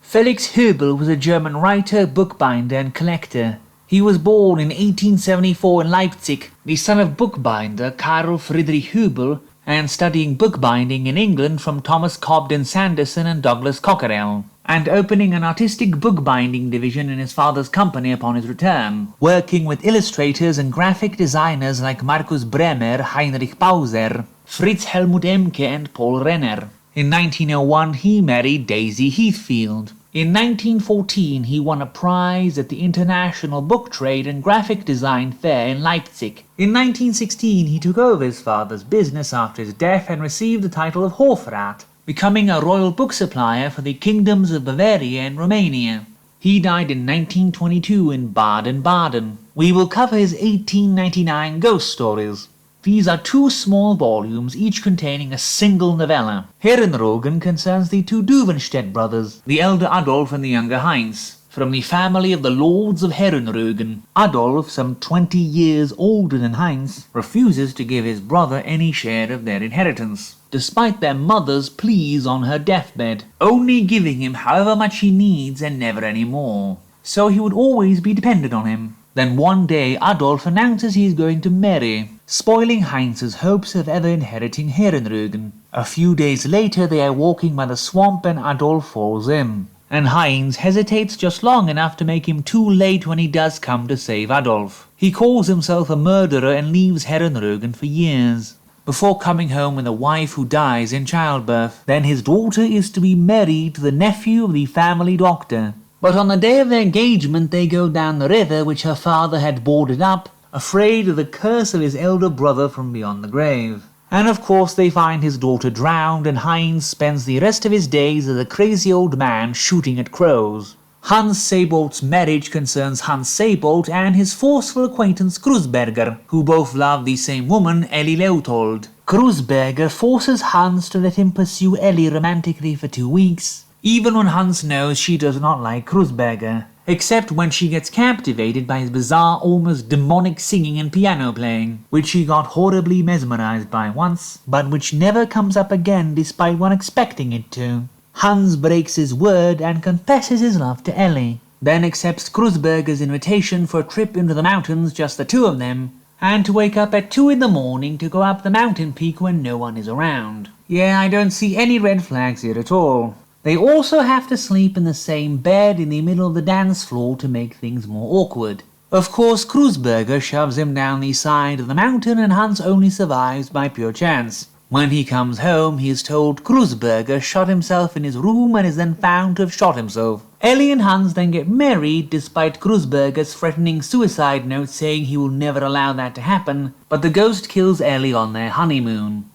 Felix Hübel was a German writer, bookbinder and collector. He was born in 1874 in Leipzig, the son of bookbinder Karl Friedrich Hübel, and studying bookbinding in England from Thomas Cobden Sanderson and Douglas Cockerell, and opening an artistic bookbinding division in his father's company upon his return, working with illustrators and graphic designers like Markus Bremer, Heinrich Pauser, Fritz Helmut Emke and Paul Renner. In 1901 he married Daisy Heathfield. In 1914 he won a prize at the International Book Trade and Graphic Design Fair in Leipzig. In 1916 he took over his father's business after his death and received the title of Hofrat, becoming a royal book supplier for the kingdoms of Bavaria and Romania. He died in 1922 in Baden-Baden. We will cover his 1899 ghost stories. These are two small volumes, each containing a single novella. Herrenrögen concerns the two Duvenstedt brothers, the elder Adolf and the younger Heinz, from the family of the Lords of Herrenrögen. Adolf, some 20 years older than Heinz, refuses to give his brother any share of their inheritance, despite their mother's pleas on her deathbed, only giving him however much he needs and never any more. So he would always be dependent on him. Then one day Adolf announces he is going to marry, spoiling Heinz's hopes of ever inheriting Herrenrögen. A few days later they are walking by the swamp and Adolf falls in, and Heinz hesitates just long enough to make him too late when he does come to save Adolf. He calls himself a murderer and leaves Herrenrögen for years, before coming home with a wife who dies in childbirth. Then his daughter is to be married to the nephew of the family doctor. But on the day of their engagement they go down the river which her father had boarded up, afraid of the curse of his elder brother from beyond the grave. And of course they find his daughter drowned, and Heinz spends the rest of his days as a crazy old man shooting at crows. Hans Sebolt's marriage concerns Hans Sebolt and his forceful acquaintance Kruzberger, who both love the same woman, Ellie Leotold. Kruzberger forces Hans to let him pursue Ellie romantically for 2 weeks, even when Hans knows she does not like Kruzberger, except when she gets captivated by his bizarre, almost demonic singing and piano playing, which she got horribly mesmerized by once, but which never comes up again despite one expecting it to. Hans breaks his word and confesses his love to Ellie, then accepts Kruzberger's invitation for a trip into the mountains, just the two of them, and to wake up at 2 in the morning to go up the mountain peak when no one is around. Yeah, I don't see any red flags here at all. They also have to sleep in the same bed in the middle of the dance floor to make things more awkward. Of course, Kruzberger shoves him down the side of the mountain and Hans only survives by pure chance. When he comes home, he is told Kruzberger shot himself in his room and is then found to have shot himself. Ellie and Hans then get married despite Kruzberger's threatening suicide note saying he will never allow that to happen, but the ghost kills Ellie on their honeymoon.